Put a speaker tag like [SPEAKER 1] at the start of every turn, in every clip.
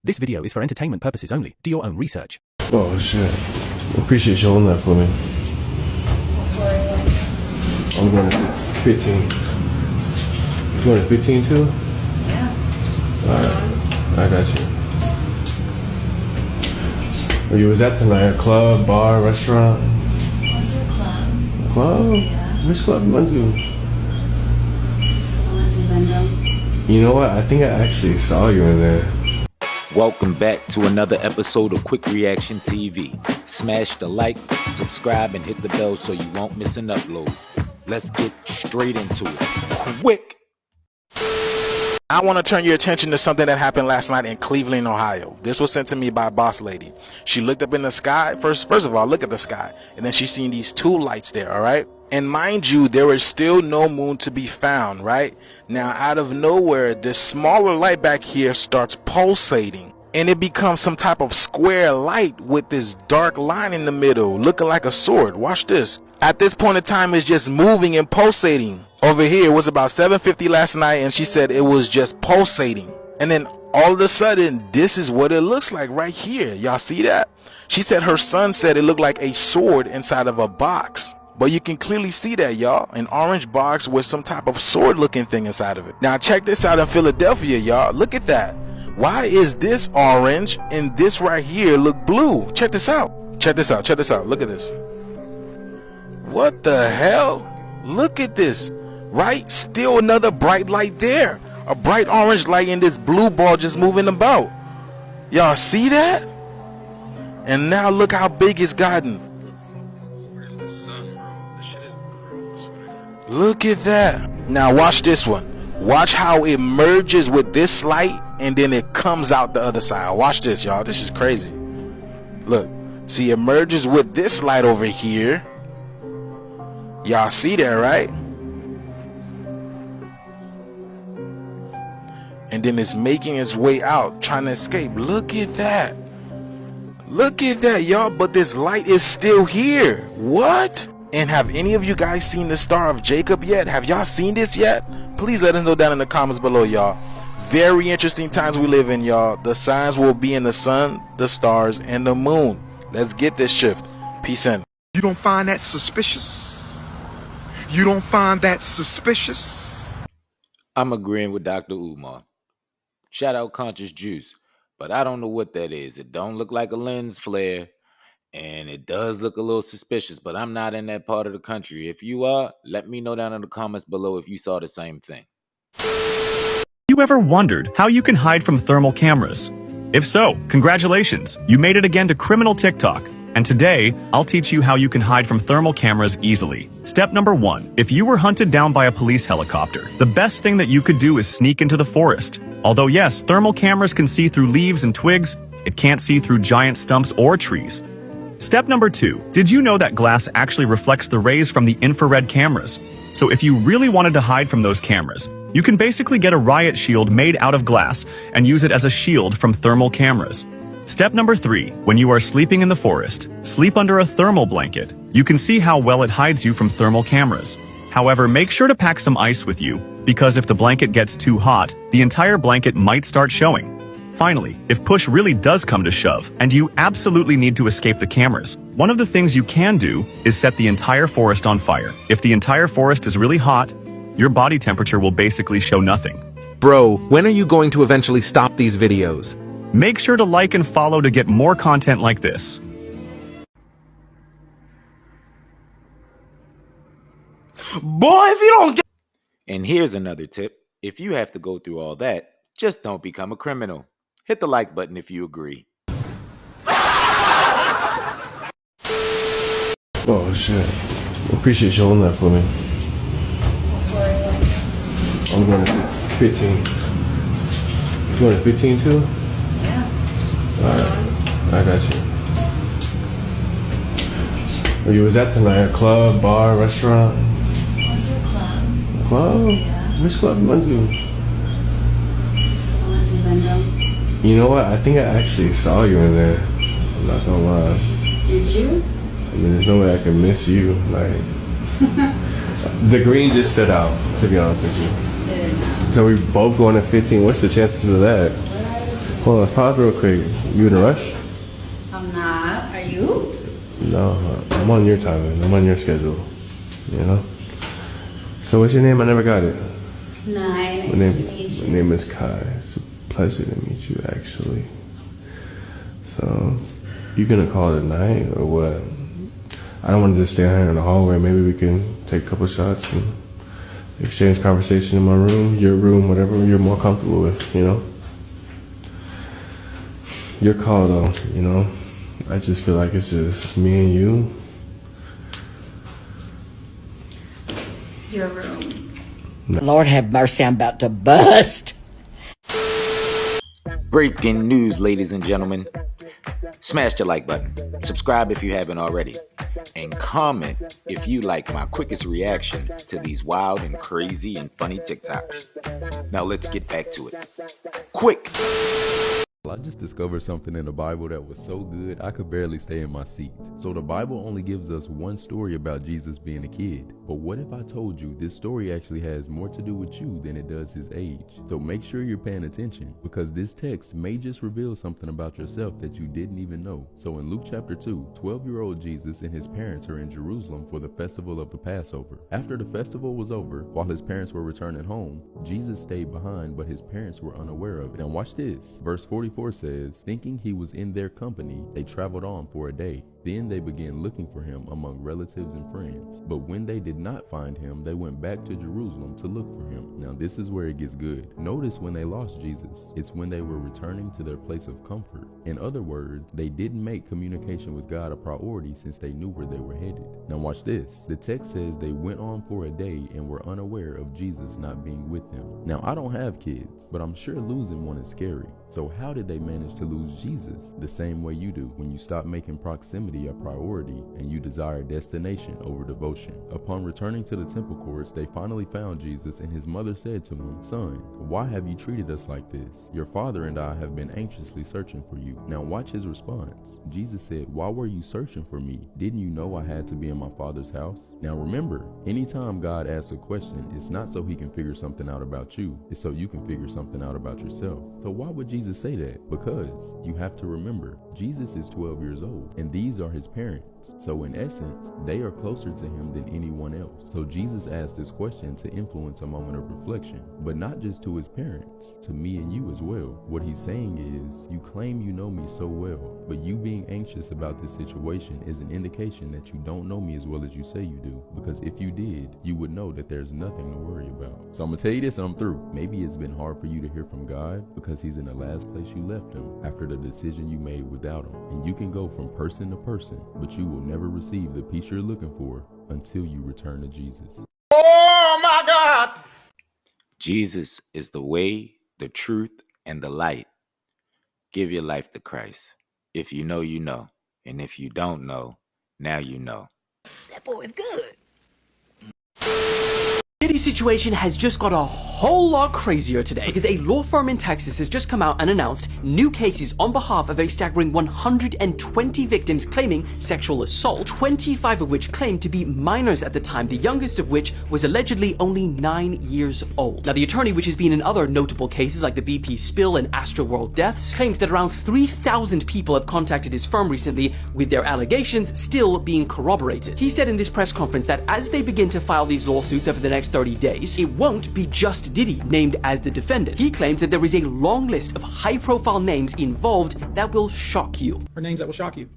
[SPEAKER 1] This video is for entertainment purposes only. Do your own research.
[SPEAKER 2] Oh shit. Appreciate you holding that for me. I'm going to 15. You going to 15 too?
[SPEAKER 3] Yeah.
[SPEAKER 2] Alright. I got you. Where you was at tonight? A club, bar, restaurant?
[SPEAKER 3] Went to a club.
[SPEAKER 2] Club?
[SPEAKER 3] Yeah.
[SPEAKER 2] Which club you went to?
[SPEAKER 3] I went to Bendo.
[SPEAKER 2] You know what? I think I actually saw you in there.
[SPEAKER 4] Welcome back to another episode of Quick Reaction TV. Smash the like, subscribe, and hit the bell so you won't miss an upload. Let's get straight into it. Quick!
[SPEAKER 5] I want to turn your attention to something that happened last night in Cleveland, Ohio. This was sent to me by a boss lady. She looked up in the sky. First of all, look at the sky. And then she seen these two lights there, all right? And mind you, there is still no moon to be found, right? Now, out of nowhere, this smaller light back here starts pulsating. And it becomes some type of square light with this dark line in the middle, looking like a sword. Watch this. At this point in time, it's just moving and pulsating. Over here, it was about 7:50 last night, and she said it was just pulsating. And then all of a sudden, this is what it looks like right here. Y'all see that? She said her son said it looked like a sword inside of a box. But you can clearly see that, y'all. An orange box with some type of sword looking thing inside of it. Now check this out in Philadelphia, y'all. Look at that. Why is this orange and this right here look blue? Check this out. Check this out. Check this out. Look at this. What the hell? Look at this. Right? Still another bright light there. A bright orange light and this blue ball just moving about. Y'all see that? And now look how big it's gotten. Look at that. Now watch this one. Watch how it merges with this light and then it comes out the other side. Watch this, y'all. This is crazy. Look. See, it merges with this light over here. Y'all see that, right? And then it's making its way out, trying to escape. Look at that. Look at that, y'all. But this light is still here. What? And have any of you guys seen the Star of Jacob yet? Have y'all seen this yet? Please let us know down in the comments below, y'all. Very interesting times we live in, y'all. The signs will be in the sun, the stars, and the moon. Let's get this shift. Peace in.
[SPEAKER 6] You don't find that suspicious? You don't find that suspicious?
[SPEAKER 4] I'm agreeing with Dr. Umar. Shout out Conscious Juice. But I don't know what that is. It don't look like a lens flare. And it does look a little suspicious, but I'm not in that part of the country. If you are, let me know down in the comments below if you saw the same thing.
[SPEAKER 7] You ever wondered how you can hide from thermal cameras? If so, congratulations, you made it again to criminal TikTok. And today, I'll teach you how you can hide from thermal cameras easily. Step number 1. If you were hunted down by a police helicopter, the best thing that you could do is sneak into the forest. Although yes, thermal cameras can see through leaves and twigs, it can't see through giant stumps or trees. Step number 2. Did you know that glass actually reflects the rays from the infrared cameras? So if you really wanted to hide from those cameras, you can basically get a riot shield made out of glass and use it as a shield from thermal cameras. Step number 3. When you are sleeping in the forest, sleep under a thermal blanket. You can see how well it hides you from thermal cameras. However, make sure to pack some ice with you, because if the blanket gets too hot, the entire blanket might start showing. Finally, if push really does come to shove, and you absolutely need to escape the cameras, one of the things you can do is set the entire forest on fire. If the entire forest is really hot, your body temperature will basically show nothing.
[SPEAKER 8] Bro, when are you going to eventually stop these videos?
[SPEAKER 7] Make sure to like and follow to get more content like this.
[SPEAKER 5] Boy, if you don't get...
[SPEAKER 4] And here's another tip. If you have to go through all that, just don't become a criminal. Hit the like button if you agree.
[SPEAKER 2] Oh shit. Appreciate you holding that for me. I'm going to 15. You going to 15 too?
[SPEAKER 3] Yeah.
[SPEAKER 2] Alright. I got you. Where you was at tonight? A club, bar, restaurant?
[SPEAKER 3] Went to a club.
[SPEAKER 2] Club?
[SPEAKER 3] Yeah.
[SPEAKER 2] Which club you went to?
[SPEAKER 3] I went to Bendo.
[SPEAKER 2] You know what? I think I actually saw you in there. I'm not gonna lie.
[SPEAKER 3] Did you?
[SPEAKER 2] I mean, there's no way I can miss you. Like, the green just stood out, to be honest with you.
[SPEAKER 3] Did it not?
[SPEAKER 2] So we both going to 15. What's the chances of that? Hold on, let's pause real quick. You in a rush?
[SPEAKER 3] I'm not. Are you?
[SPEAKER 2] No, I'm on your timing. I'm on your schedule. You know? So what's your name? I never got it.
[SPEAKER 3] Nice to meet
[SPEAKER 2] My
[SPEAKER 3] you.
[SPEAKER 2] name is Kai. It's a pleasure to meet you, actually. So, you gonna call it a night or what? I don't want to just stay here in the hallway. Maybe we can take a couple shots and exchange conversation in my room, your room, whatever you're more comfortable with, you know? Your call though, you know? I just feel like it's just me and you.
[SPEAKER 3] Your room.
[SPEAKER 9] Lord have mercy, I'm about to bust.
[SPEAKER 4] Breaking news, ladies and gentlemen. Smash the like button, subscribe if you haven't already, and comment if you like my quickest reaction to these wild and crazy and funny TikToks. Now let's get back to it. Quick!
[SPEAKER 10] I just discovered something in the Bible that was so good I could barely stay in my seat. So the Bible only gives us one story about Jesus being a kid. But what if I told you this story actually has more to do with you than it does his age? So make sure you're paying attention, because this text may just reveal something about yourself that you didn't even know. So in Luke chapter 2, 12-year-old Jesus and his parents are in Jerusalem for the festival of the Passover. After the festival was over, while his parents were returning home, Jesus stayed behind, but his parents were unaware of it. Now watch this. Verse 44 says, thinking he was in their company, they traveled on for a day. Then they began looking for him among relatives and friends. But when they did not find him, they went back to Jerusalem to look for him. Now this is where it gets good. Notice when they lost Jesus, it's when they were returning to their place of comfort. In other words, they didn't make communication with God a priority since they knew where they were headed. Now watch this. The text says they went on for a day and were unaware of Jesus not being with them. Now I don't have kids, but I'm sure losing one is scary. So how did they manage to lose Jesus? The same way you do when you stop making proximity a priority and you desire destination over devotion. Upon returning to the temple courts, they finally found Jesus, and his mother said to him, "Son, why have you treated us like this? Your father and I have been anxiously searching for you." Now watch his response. Jesus said, "Why were you searching for me? Didn't you know I had to be in my Father's house?" Now remember, anytime God asks a question, it's not so he can figure something out about you, it's so you can figure something out about yourself. So why would Jesus say that? Because you have to remember, Jesus is 12 years old, and these are his parents. So in essence, they are closer to him than anyone else. So Jesus asked this question to influence a moment of reflection, but not just to his parents, to me and you as well. What he's saying is, you claim you know me so well, but you being anxious about this situation is an indication that you don't know me as well as you say you do. Because if you did, you would know that there's nothing to worry about. So I'm gonna tell you this and I'm through. Maybe it's been hard for you to hear from God because he's in the last place you left him after the decision you made without him. And you can go from person to person, but you will never receive the peace you're looking for until you return to Jesus.
[SPEAKER 5] Oh my God!
[SPEAKER 4] Jesus is the way, the truth, and the light. Give your life to Christ. If you know, you know. And if you don't know, now you know.
[SPEAKER 9] That boy is good.
[SPEAKER 11] Diddy's situation has just got a whole lot crazier today because a law firm in Texas has just come out and announced new cases on behalf of a staggering 120 victims claiming sexual assault, 25 of which claimed to be minors at the time, the youngest of which was allegedly only 9 years old. Now the attorney, which has been in other notable cases like the BP spill and Astroworld deaths, claims that around 3,000 people have contacted his firm recently, with their allegations still being corroborated. He said in this press conference that as they begin to file these lawsuits over the next 30 days, it won't be just Diddy named as the defendant. He claimed that there is a long list of high-profile names involved that will shock you.
[SPEAKER 12] Are names that will shock you.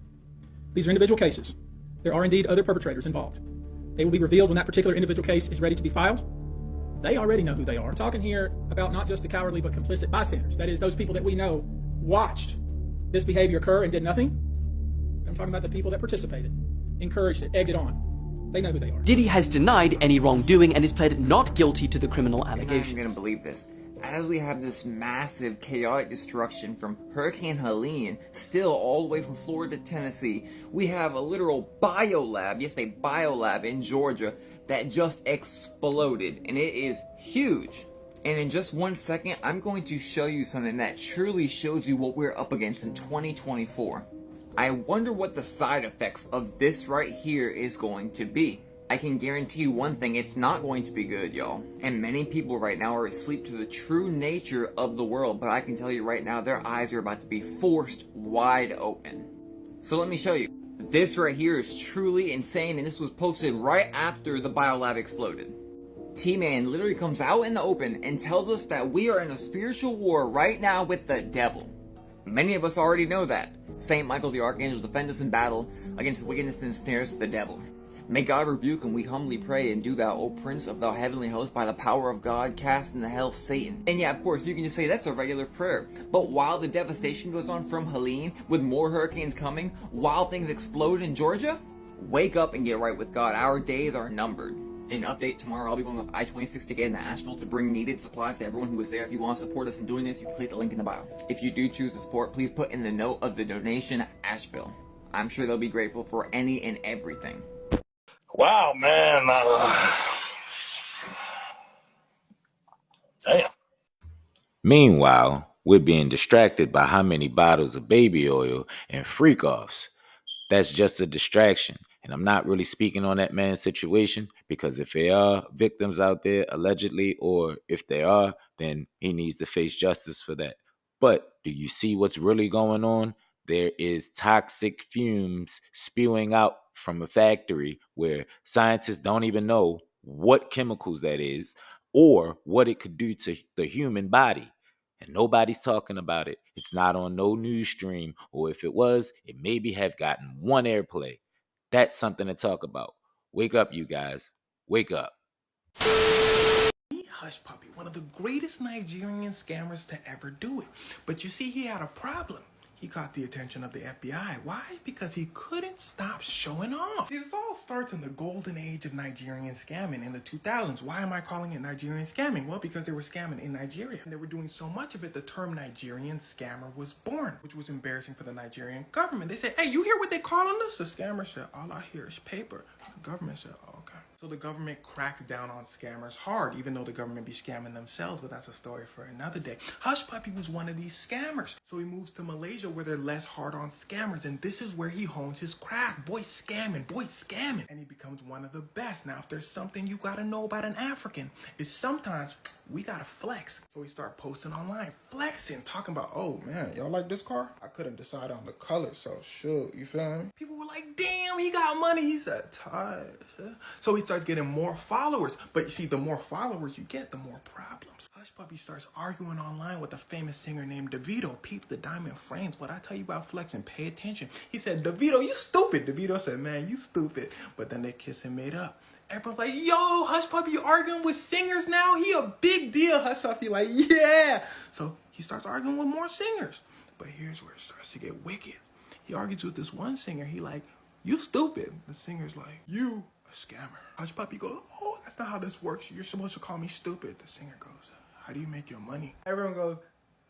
[SPEAKER 12] These are individual cases. There are indeed other perpetrators involved. They will be revealed when that particular individual case is ready to be filed. They already know who they are. I'm talking here about not just the cowardly but complicit bystanders. That is, those people that we know watched this behavior occur and did nothing. I'm talking about the people that participated, encouraged it, egged it on. They know who they are.
[SPEAKER 11] Diddy has denied any wrongdoing and is pled not guilty to the criminal allegations.
[SPEAKER 13] I'm not even gonna believe this. As we have this massive chaotic destruction from Hurricane Helene, still all the way from Florida to Tennessee, we have a literal biolab, yes, a biolab in Georgia that just exploded, and it is huge. And in just 1 second, I'm going to show you something that truly shows you what we're up against in 2024. I wonder what the side effects of this right here is going to be. I can guarantee you one thing, it's not going to be good, y'all. And many people right now are asleep to the true nature of the world, but I can tell you right now, their eyes are about to be forced wide open. So let me show you. This right here is truly insane, and this was posted right after the biolab exploded. T-Man literally comes out in the open and tells us that we are in a spiritual war right now with the devil. Many of us already know that. Saint Michael the Archangel defend us in battle against the wickedness and snares of the devil. May God rebuke and we humbly pray, and do thou, O Prince of thou heavenly host, by the power of God, cast into hell Satan. And yeah, of course, you can just say that's a regular prayer. But while the devastation goes on from Helene, with more hurricanes coming, while things explode in Georgia, wake up and get right with God. Our days are numbered. An update tomorrow, I'll be going up I-26 to get into Asheville to bring needed supplies to everyone who is there. If you want to support us in doing this, you can click the link in the bio. If you do choose to support, please put in the note of the donation Asheville. I'm sure they'll be grateful for any and everything.
[SPEAKER 5] Wow, man. Damn.
[SPEAKER 4] Meanwhile, we're being distracted by how many bottles of baby oil and freak offs. That's just a distraction. And I'm not really speaking on that man's situation, because if there are victims out there, allegedly, or if there are, then he needs to face justice for that. But do you see what's really going on? There is toxic fumes spewing out from a factory where scientists don't even know what chemicals that is or what it could do to the human body. And nobody's talking about it. It's not on no news stream, or if it was, it maybe have gotten one airplay. That's something to talk about. Wake up, you guys. Wake up.
[SPEAKER 14] Hush Puppy, one of the greatest Nigerian scammers to ever do it. But you see, he had a problem. He caught the attention of the FBI. Why? Because he couldn't stop showing off. See, this all starts in the golden age of Nigerian scamming in the 2000s. Why am I calling it Nigerian scamming? Well, because they were scamming in Nigeria. And they were doing so much of it, the term Nigerian scammer was born, which was embarrassing for the Nigerian government. They said, hey, you hear what they calling us? The scammer said, all I hear is paper. The government said, oh, okay. So the government cracks down on scammers hard, even though the government be scamming themselves, but that's a story for another day. Hush Puppy was one of these scammers. So he moves to Malaysia where they're less hard on scammers, and this is where he hones his craft. Boy scamming. And he becomes one of the best. Now, if there's something you gotta know about an African, is sometimes we gotta flex. So he started posting online, flexing, talking about, oh man, y'all like this car? I couldn't decide on the color, so shoot, you feel me? People were like, damn, he got money. He said, tired. So he starts getting more followers. But you see, the more followers you get, the more problems. Hush Puppy starts arguing online with a famous singer named DeVito. Peep the diamond frames. What I tell you about flexing, pay attention. He said, DeVito, you stupid. DeVito said, man, you stupid. But then they kiss and made up. Everyone's like, yo, Hush Puppy, you arguing with singers now? He a big deal. Hush Puppy like, yeah. So he starts arguing with more singers. But here's where it starts to get wicked. He argues with this one singer. He like, you stupid. The singer's like, you a scammer. Hush Puppy goes, oh, that's not how this works. You're supposed to call me stupid. The singer goes, how do you make your money? Everyone goes,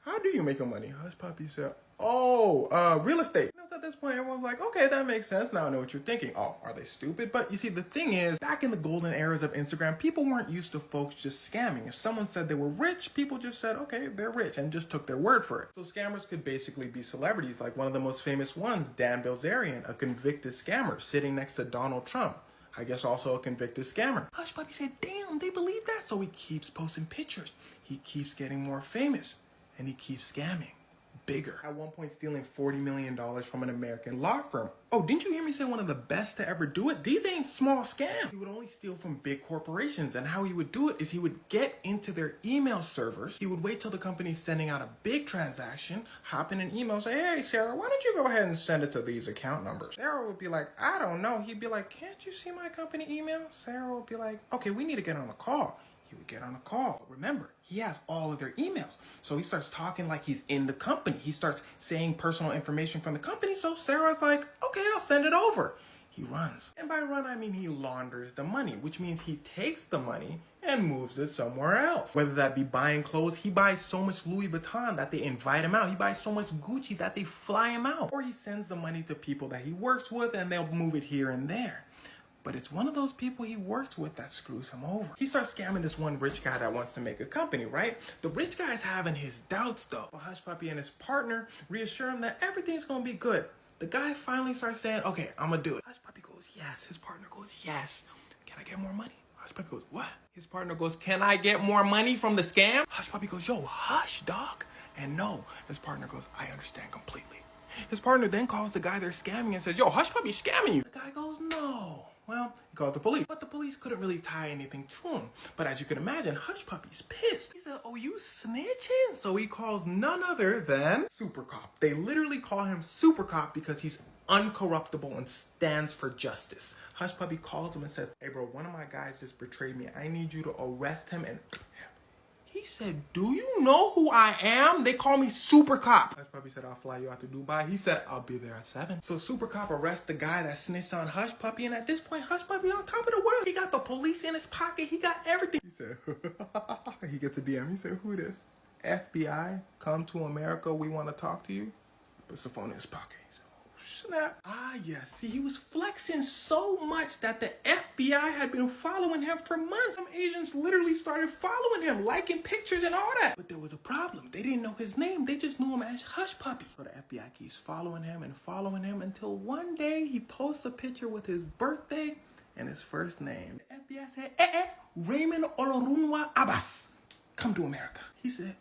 [SPEAKER 14] how do you make your money? Hush Puppy said, oh, real estate. At this point, everyone's like, okay, that makes sense. Now I know what you're thinking. Oh, are they stupid? But you see, the thing is, back in the golden eras of Instagram, people weren't used to folks just scamming. If someone said they were rich, people just said, okay, they're rich, and just took their word for it. So scammers could basically be celebrities, like one of the most famous ones, Dan Bilzerian, a convicted scammer sitting next to Donald Trump. I guess also a convicted scammer. Hush Puppy said, damn, they believe that? So he keeps posting pictures. He keeps getting more famous, and he keeps scamming. Bigger. At one point stealing $40 million from an American law firm. Oh, didn't you hear me say one of the best to ever do it? These ain't small scams. He would only steal from big corporations, and how he would do it is he would get into their email servers. He would wait till the company's sending out a big transaction, hop in an email, say, hey, Sarah, why don't you go ahead and send it to these account numbers? Sarah would be like, I don't know. He'd be like, can't you see my company email? Sarah would be like, okay, we need to get on a call. He would get on a call. Remember, he has all of their emails. So he starts talking like he's in the company. He starts saying personal information from the company. So Sarah's like, okay, I'll send it over. He runs. And by run, I mean he launders the money, which means he takes the money and moves it somewhere else. Whether that be buying clothes, he buys so much Louis Vuitton that they invite him out. He buys so much Gucci that they fly him out. Or he sends the money to people that he works with and they'll move it here and there. But it's one of those people he works with that screws him over. He starts scamming this one rich guy that wants to make a company, right? The rich guy's having his doubts though. But Hush Puppy and his partner reassure him that everything's gonna be good. The guy finally starts saying, okay, I'm gonna do it. Hush Puppy goes, yes. His partner goes, yes. can I get more money? Hush Puppy goes, what? His partner goes, can I get more money from the scam? Hush Puppy goes, yo, hush, dog. And no, his partner goes, I understand completely. His partner then calls the guy they're scamming and says, yo, Hush Puppy's scamming you. The guy goes, no. Well, he calls the police. But the police couldn't really tie anything to him. But as you can imagine, Hush Puppy's pissed. He said, oh, you snitching? So he calls none other than Super Cop. They literally call him Super Cop because he's uncorruptible and stands for justice. Hush Puppy calls him and says, hey bro, one of my guys just betrayed me. I need you to arrest him. And he said, do you know who I am? They call me Super Cop. Hush Puppy said, I'll fly you out to Dubai. He said, I'll be there at 7. So Super Cop arrests the guy that snitched on Hush Puppy. And at this point, Hush Puppy on top of the world. He got the police in his pocket. He got everything. He said, he gets a DM. He said, who this? FBI, come to America. We want to talk to you. Puts the phone in his pocket. Snap. Ah, yes. See, he was flexing so much that the FBI had been following him for months. Some agents literally started following him, liking pictures and all that. But there was a problem. They didn't know his name. They just knew him as Hush Puppy. So the FBI keeps following him until one day he posts a picture with his birthday and his first name. The FBI said, Raymond Olorunwa Abbas, come to America. He said,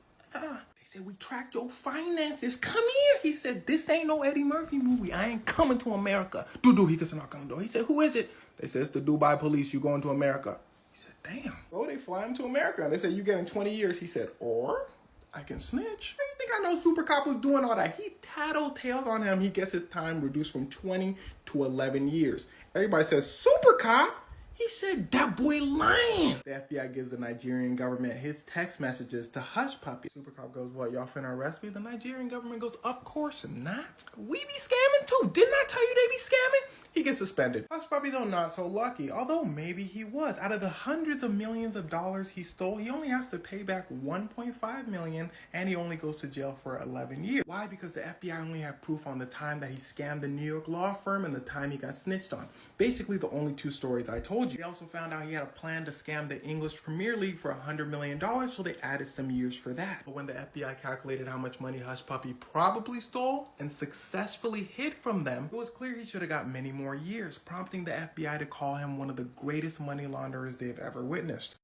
[SPEAKER 14] we tracked your finances. Come here. He said, this ain't no Eddie Murphy movie. I ain't coming to America. He gets a knock on the door. He said, who is it? They said, it's the Dubai police. You going to America? He said, damn. So they fly him to America. They said, you getting 20 years. He said, or I can snitch. I think I know Super Cop was doing all that. He tattletales on him. He gets his time reduced from 20 to 11 years. Everybody says, Super Cop? He said, that boy lying. The FBI gives the Nigerian government his text messages to Hush Puppy. Super Cop goes, what, y'all finna arrest me? The Nigerian government goes, of course not. We be scamming too. Didn't I tell you they be scamming? He gets suspended. Hush Puppy, though, not so lucky. Although maybe he was. Out of the hundreds of millions of dollars he stole, he only has to pay back $1.5 million, and he only goes to jail for 11 years. Why? Because the FBI only had proof on the time that he scammed the New York law firm and the time he got snitched on. Basically, the only two stories I told you. They also found out he had a plan to scam the English Premier League for $100 million, so they added some years for that. But when the FBI calculated how much money Hush Puppy probably stole and successfully hid from them, it was clear he should have got many more years, prompting the FBI to call him one of the greatest money launderers they've ever witnessed.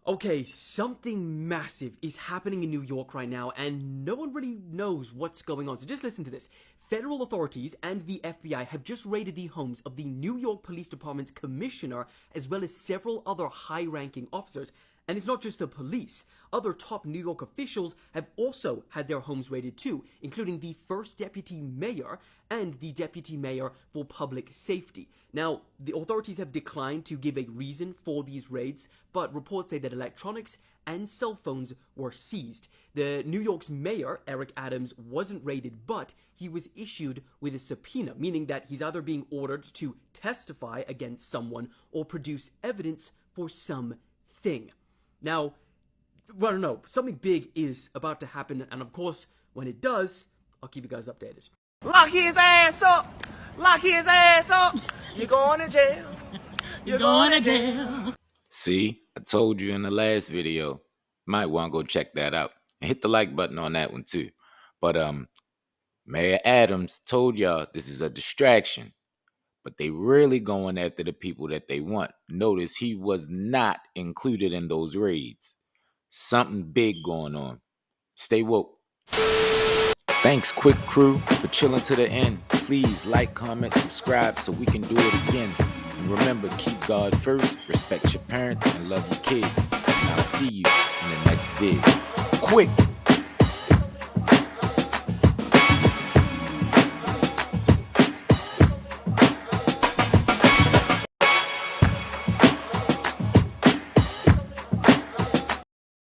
[SPEAKER 11] Okay, something massive is happening in New York right now, and no one really knows what's going on. So just listen to this. Federal authorities and the FBI have just raided the homes of the New York Police Department's commissioner, as well as several other high-ranking officers. And it's not just the police. Other top New York officials have also had their homes raided too, including the first deputy mayor and the deputy mayor for public safety. Now, the authorities have declined to give a reason for these raids, but reports say that electronics and cell phones were seized. The New York's mayor, Eric Adams, wasn't raided, but he was issued with a subpoena, meaning that he's either being ordered to testify against someone or produce evidence for something. Now, well, no, something big is about to happen, and of course, when it does, I'll keep you guys updated.
[SPEAKER 15] Lock his ass up! Lock his ass up! You're going to jail! You're going to jail!
[SPEAKER 4] See, I told you in the last video. Might want to go check that out. And hit the like button on that one too. But Mayor Adams told y'all this is a distraction. But they really going after the people that they want. Notice he was not included in those raids. Something big going on. Stay woke. Thanks, Quik Crew, for chilling to the end. Please like, comment, subscribe so we can do it again. And remember, keep God first, respect your parents, and love your kids. And I'll see you in the next vid. Quik!